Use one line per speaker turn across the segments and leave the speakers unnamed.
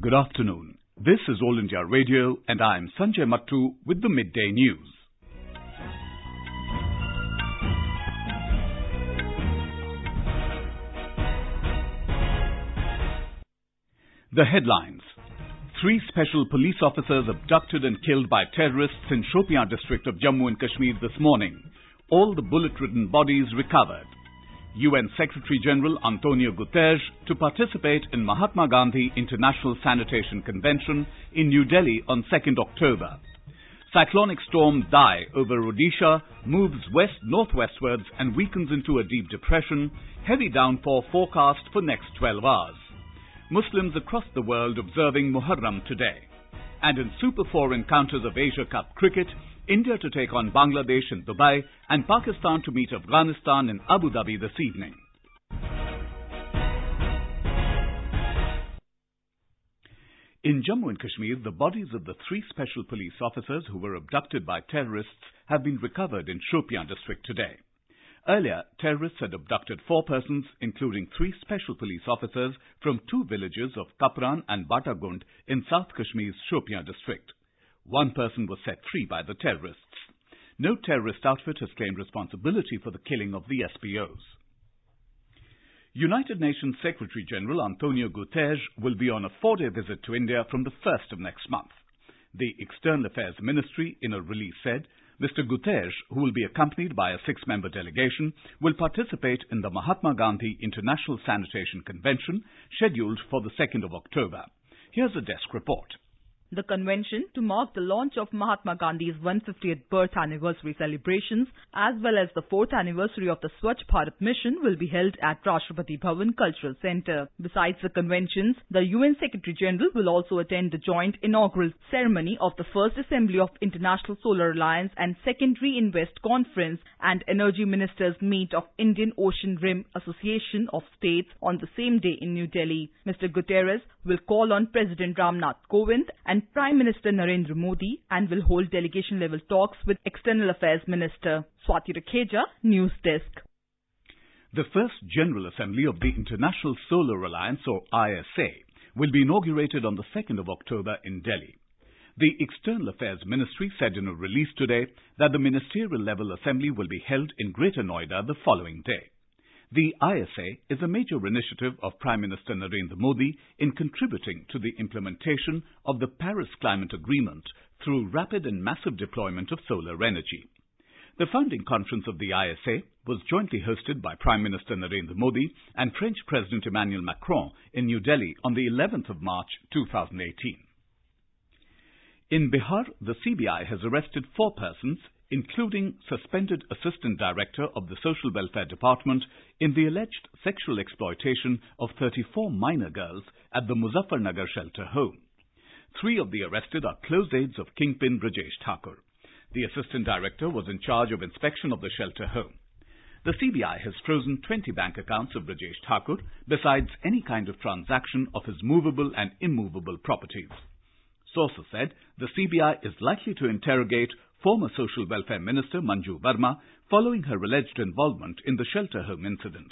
Good afternoon. This is All India Radio and I am Sanjay Mattu with the Midday News. The headlines. 3 special police officers abducted and killed by terrorists in Shopian district of Jammu and Kashmir this morning. All the bullet-ridden bodies recovered. UN Secretary-General Antonio Guterres to participate in Mahatma Gandhi International Sanitation Convention in New Delhi on 2nd October. Cyclonic storm Dai over Odisha moves west-northwestwards and weakens into a deep depression. Heavy downpour forecast for next 12 hours. Muslims across the world observing Muharram today. And in Super 4 encounters of Asia Cup cricket, India to take on Bangladesh in Dubai and Pakistan to meet Afghanistan in Abu Dhabi this evening. In Jammu and Kashmir, the bodies of the 3 special police officers who were abducted by terrorists have been recovered in Shopian district today. Earlier, terrorists had abducted 4 persons, including 3 special police officers from 2 villages of Kapran and Batagund in South Kashmir's Shopian district. 1 person was set free by the terrorists. No terrorist outfit has claimed responsibility for the killing of the SPOs. United Nations Secretary-General Antonio Guterres will be on a 4-day visit to India from the 1st of next month. The External Affairs Ministry, in a release, said Mr. Guterres, who will be accompanied by a 6-member delegation, will participate in the Mahatma Gandhi International Sanitation Convention scheduled for the 2nd of October. Here's a desk report.
The convention, to mark the launch of Mahatma Gandhi's 150th birth anniversary celebrations as well as the 4th anniversary of the Swachh Bharat mission, will be held at Rashtrapati Bhavan Cultural Centre. Besides the conventions, the UN Secretary-General will also attend the joint inaugural ceremony of the First Assembly of International Solar Alliance and Second Re-Invest Conference and Energy Ministers Meet of Indian Ocean Rim Association of States on the same day in New Delhi. Mr. Guterres will call on President Ramnath Kovind and Prime Minister Narendra Modi and will hold delegation-level talks with External Affairs Minister. Swati Rakheja, News Desk.
The first General Assembly of the International Solar Alliance, or ISA, will be inaugurated on the 2nd of October in Delhi. The External Affairs Ministry said in a release today that the ministerial-level assembly will be held in Greater Noida the following day. The ISA is a major initiative of Prime Minister Narendra Modi in contributing to the implementation of the Paris Climate Agreement through rapid and massive deployment of solar energy. The founding conference of the ISA was jointly hosted by Prime Minister Narendra Modi and French President Emmanuel Macron in New Delhi on the 11th of March 2018. In Bihar, the CBI has arrested 4 persons, including suspended Assistant Director of the Social Welfare Department, in the alleged sexual exploitation of 34 minor girls at the Muzaffarnagar shelter home. 3 of the arrested are close aides of Kingpin Brajesh Thakur. The Assistant Director was in charge of inspection of the shelter home. The CBI has frozen 20 bank accounts of Brajesh Thakur, besides any kind of transaction of his movable and immovable properties. Sources said the CBI is likely to interrogate former Social Welfare Minister Manju Verma following her alleged involvement in the shelter home incident.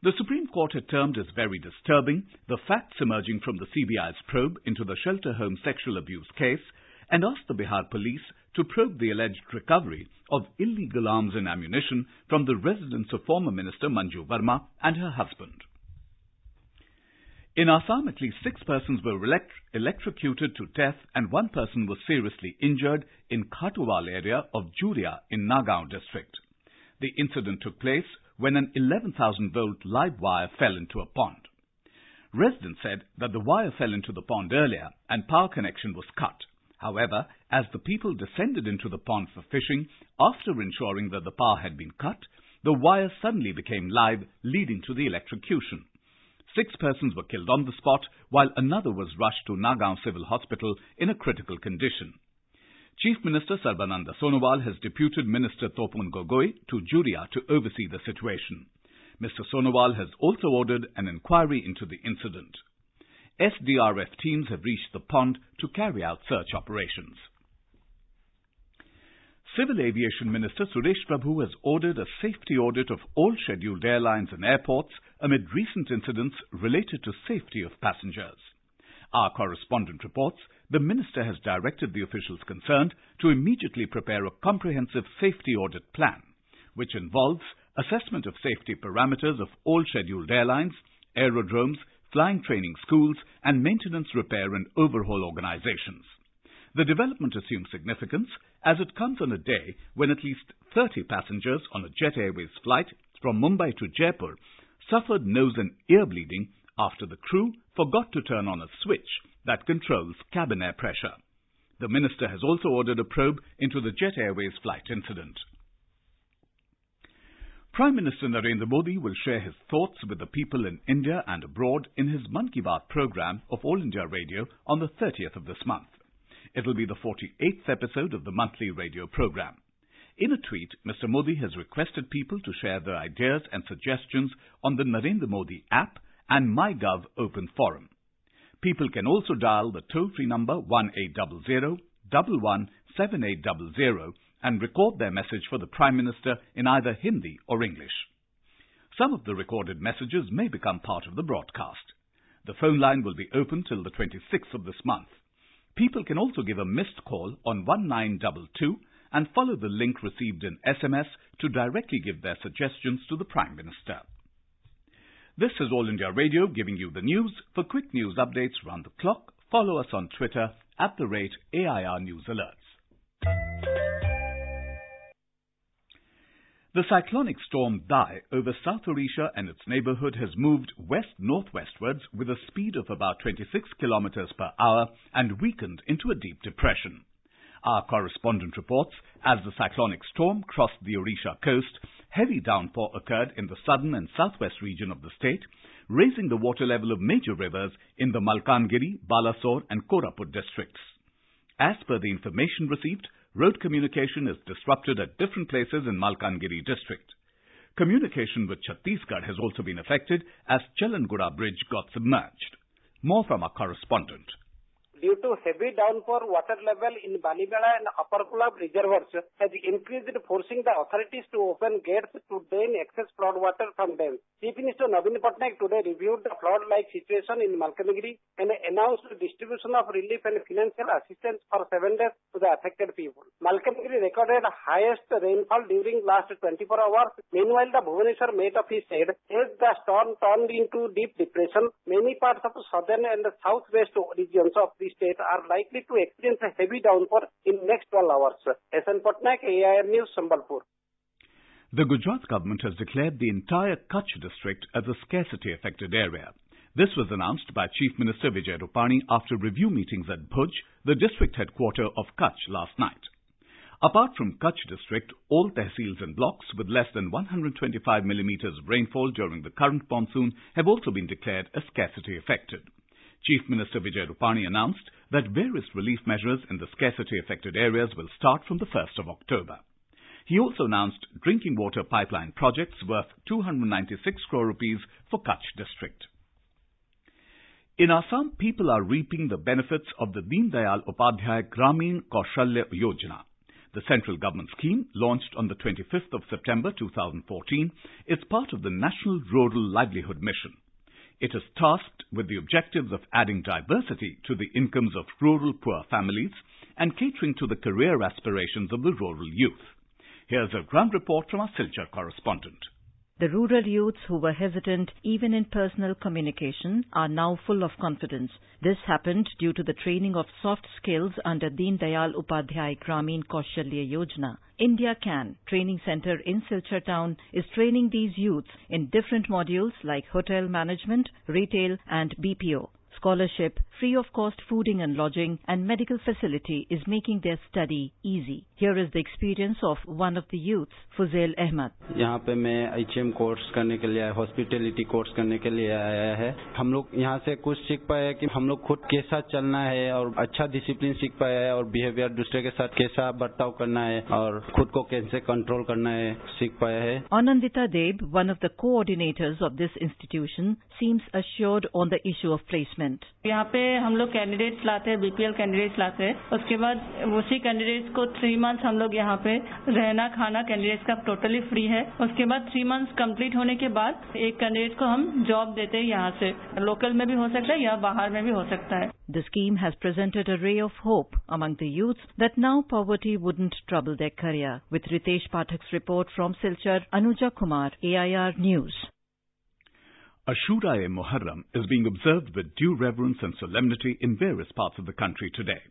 The Supreme Court had termed as very disturbing the facts emerging from the CBI's probe into the shelter home sexual abuse case and asked the Bihar police to probe the alleged recovery of illegal arms and ammunition from the residence of former Minister Manju Verma and her husband. In Assam, at least 6 persons were electrocuted to death and 1 person was seriously injured in Khattuwal area of Juria in Nagaon district. The incident took place when an 11,000-volt live wire fell into a pond. Residents said that the wire fell into the pond earlier and power connection was cut. However, as the people descended into the pond for fishing, after ensuring that the power had been cut, the wire suddenly became live, leading to the electrocution. 6 persons were killed on the spot, while another was rushed to Nagaon Civil Hospital in a critical condition. Chief Minister Sarbananda Sonowal has deputed Minister Topun Gogoi to Juria to oversee the situation. Mr. Sonowal has also ordered an inquiry into the incident. SDRF teams have reached the pond to carry out search operations. Civil Aviation Minister Suresh Prabhu has ordered a safety audit of all scheduled airlines and airports amid recent incidents related to safety of passengers. Our correspondent reports the Minister has directed the officials concerned to immediately prepare a comprehensive safety audit plan, which involves assessment of safety parameters of all scheduled airlines, aerodromes, flying training schools, and maintenance, repair and overhaul organizations. The development assumes significance as it comes on a day when at least 30 passengers on a Jet Airways flight from Mumbai to Jaipur suffered nose and ear bleeding after the crew forgot to turn on a switch that controls cabin air pressure. The Minister has also ordered a probe into the Jet Airways flight incident. Prime Minister Narendra Modi will share his thoughts with the people in India and abroad in his Mann Ki Baat program of All India Radio on the 30th of this month. It will be the 48th episode of the monthly radio program. In a tweet, Mr. Modi has requested people to share their ideas and suggestions on the Narendra Modi app and MyGov Open Forum. People can also dial the toll-free number 1800-117800 and record their message for the Prime Minister in either Hindi or English. Some of the recorded messages may become part of the broadcast. The phone line will be open till the 26th of this month. People can also give a missed call on 1922 and follow the link received in SMS to directly give their suggestions to the Prime Minister. This is All India Radio giving you the news. For quick news updates round the clock, follow us on Twitter @AIR News Alerts. The cyclonic storm Dai over South Odisha and its neighbourhood has moved west-northwestwards with a speed of about 26 kilometres per hour and weakened into a deep depression. Our correspondent reports, as the cyclonic storm crossed the Odisha coast, heavy downpour occurred in the southern and southwest region of the state, raising the water level of major rivers in the Malkangiri, Balasore and Koraput districts. As per the information received, road communication is disrupted at different places in Malkangiri district. Communication with Chhattisgarh has also been affected as Chalanguda bridge got submerged. More from our correspondent.
Due to heavy downpour, water level in Balibela and Upper Kulab reservoirs has increased, forcing the authorities to open gates to drain excess flood water from them. Chief Minister Naveen Patnaik today reviewed the flood-like situation in Malkangiri and announced distribution of relief and financial assistance for 7 days to the affected people. Malkangiri recorded highest rainfall during last 24 hours. Meanwhile, the Bhubaneswar Met Office said as the storm turned into deep depression, many parts of southern and southwest regions of the state are likely to experience a heavy downpour in next 12 hours. SN Patnaik, AIR News, Sambalpur.
The Gujarat government has declared the entire Kutch district as a scarcity-affected area. This was announced by Chief Minister Vijay Rupani after review meetings at Bhuj, the district headquarter of Kutch, last night. Apart from Kutch district, all tehsils and blocks with less than 125 millimetres of rainfall during the current monsoon have also been declared as scarcity-affected. Chief Minister Vijay Rupani announced that various relief measures in the scarcity-affected areas will start from the 1st of October. He also announced drinking water pipeline projects worth 296 crore rupees for Kutch district. In Assam, people are reaping the benefits of the Deen Dayal Upadhyay Gramin Kaushalya Yojana. The central government scheme, launched on the 25th of September 2014, is part of the National Rural Livelihood Mission. It is tasked with the objectives of adding diversity to the incomes of rural poor families and catering to the career aspirations of the rural youth. Here's a ground report from our Silchar correspondent.
The rural youths who were hesitant even in personal communication are now full of confidence. This happened due to the training of soft skills under Deen Dayal Upadhyay Gramin Kaushalya Yojana. India Can Training Center in Silchar town is training these youths in different modules like hotel management, retail and BPO. Scholarship, free of cost fooding and lodging and medical facility is making their study easy. Here is the experience of one of the youths, Fuzail Ahmad.
यहाँ पे मैं HM course करने के लिए आया, hospitality course करने के लिए आया है। हम लोग यहाँ से कुछ सीख पाए कि हम लोग खुद के साथ चलना है और अच्छा डिसिप्लिन सीख पाया है और बिहेवियर दूसरे के साथ कैसा बर्ताव करना है और खुद को कैसे कंट्रोल करना है सीख पाया है।
Anandita Deb, one of the coordinators of this institution, seems assured on the issue of placement. government.
यहाँ पे हम लोग कैंडिडेट्स लाते हैं, बीपीएल कैंडिडेट्स लाते हैं. उसके बाद उसी कैंडिडेट्स को 3 मंथ्स हम लोग यहाँ पे रहना खाना कैंडिडेट्स का टोटली फ्री है. उसके बाद 3 मंथ्स कंप्लीट होने के बाद एक कैंडिडेट को हम जॉब देते हैं. यहाँ से लोकल में भी हो सकता है या बाहर में भी हो सकता है.
The scheme has presented a ray of hope among the youths that now poverty wouldn't trouble their career. With Ritesh Pathak's report from Silchar, Anuja Kumar, AIR News.
Ashura-e-Muharram is being observed with due reverence and solemnity in various parts of the country today.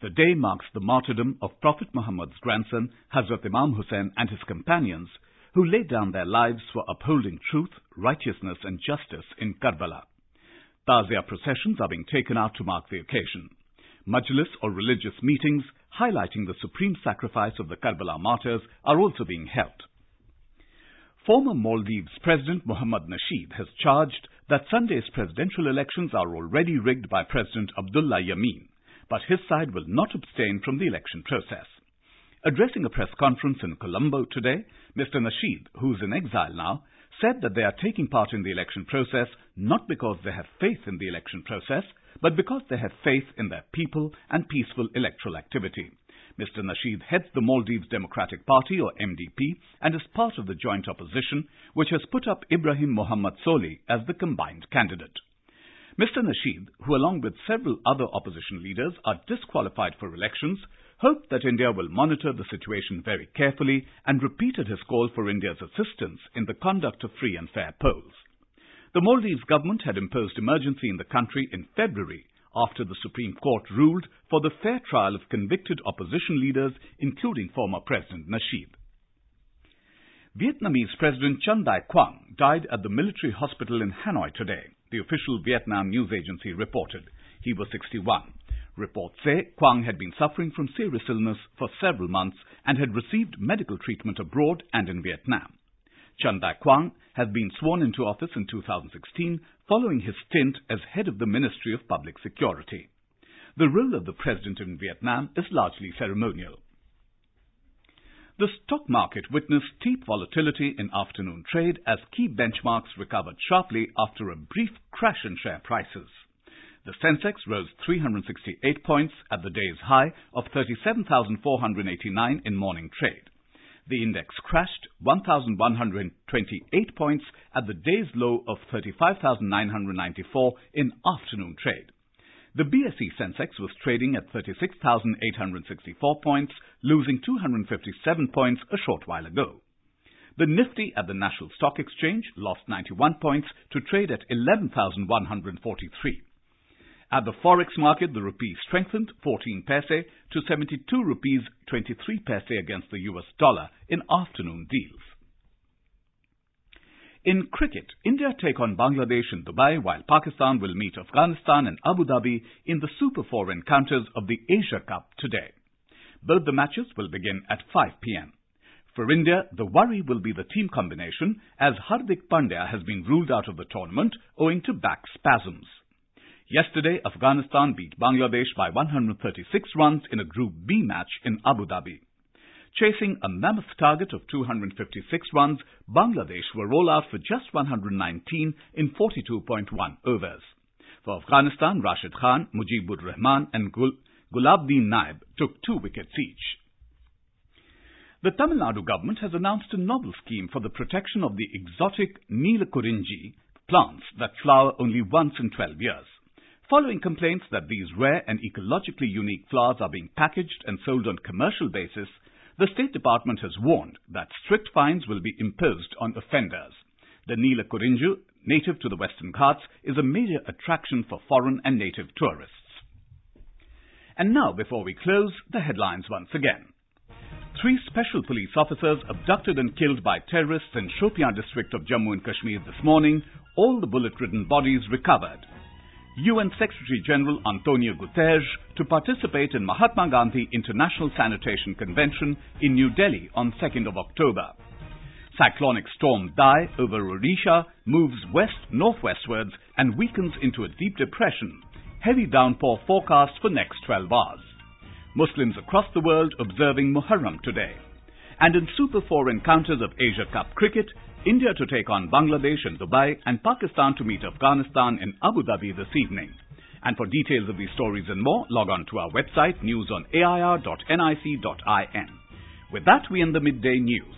The day marks the martyrdom of Prophet Muhammad's grandson, Hazrat Imam Hussain, and his companions, who laid down their lives for upholding truth, righteousness and justice in Karbala. Tazia processions are being taken out to mark the occasion. Majlis or religious meetings highlighting the supreme sacrifice of the Karbala martyrs are also being held. Former Maldives President Mohammad Nasheed has charged that Sunday's presidential elections are already rigged by President Abdullah Yameen, but his side will not abstain from the election process. Addressing a press conference in Colombo today, Mr. Nasheed, who is in exile now, said that they are taking part in the election process not because they have faith in the election process, but because they have faith in their people and peaceful electoral activity. Mr. Nasheed heads the Maldives Democratic Party, or MDP, and is part of the joint opposition, which has put up Ibrahim Mohammad Soli as the combined candidate. Mr. Nasheed, who along with several other opposition leaders are disqualified for elections, hoped that India will monitor the situation very carefully and repeated his call for India's assistance in the conduct of free and fair polls. The Maldives government had imposed emergency in the country in February after the Supreme Court ruled for the fair trial of convicted opposition leaders, including former President Nasheed. Vietnamese President Chun Dai-Quang died at the military hospital in Hanoi today, the official Vietnam news agency reported. He was 61. Reports say Quang had been suffering from serious illness for several months and had received medical treatment abroad and in Vietnam. Chun Dai-Quang has been sworn into office in 2016 following his stint as head of the Ministry of Public Security. The role of the president in Vietnam is largely ceremonial. The stock market witnessed steep volatility in afternoon trade as key benchmarks recovered sharply after a brief crash in share prices. The Sensex rose 368 points at the day's high of 37,489 in morning trade. The index crashed 1,128 points at the day's low of 35,994 in afternoon trade. The BSE Sensex was trading at 36,864 points, losing 257 points a short while ago. The Nifty at the National Stock Exchange lost 91 points to trade at 11,143. At the forex market, the rupee strengthened 14 paise to 72 rupees 23 paise against the US dollar in afternoon deals. In cricket, India take on Bangladesh in Dubai, while Pakistan will meet Afghanistan and Abu Dhabi in the Super 4 encounters of the Asia Cup today. Both the matches will begin at 5 p.m. For India, the worry will be the team combination, as Hardik Pandya has been ruled out of the tournament owing to back spasms. Yesterday, Afghanistan beat Bangladesh by 136 runs in a Group B match in Abu Dhabi. Chasing a mammoth target of 256 runs, Bangladesh were all out for just 119 in 42.1 overs. For Afghanistan, Rashid Khan, Mujibur Rahman and Gulabdin Naib took 2 wickets each. The Tamil Nadu government has announced a novel scheme for the protection of the exotic Neelakurinji plants that flower only once in 12 years. Following complaints that these rare and ecologically unique flowers are being packaged and sold on commercial basis, the State Department has warned that strict fines will be imposed on offenders. The Neelakurinju, native to the Western Ghats, is a major attraction for foreign and native tourists. And now, before we close, the headlines once again. 3 special police officers abducted and killed by terrorists in Shopian district of Jammu and Kashmir this morning, all the bullet-ridden bodies recovered. UN Secretary-General Antonio Guterres to participate in Mahatma Gandhi International Sanitation Convention in New Delhi on 2nd of October. Cyclonic storm Dai over Odisha moves west-northwestwards and weakens into a deep depression. Heavy downpour forecast for next 12 hours. Muslims across the world observing Muharram today. And in Super 4 encounters of Asia Cup cricket, India to take on Bangladesh in Dubai and Pakistan to meet Afghanistan in Abu Dhabi this evening. And for details of these stories and more, log on to our website newsonair.nic.in. With that, we end the Midday News.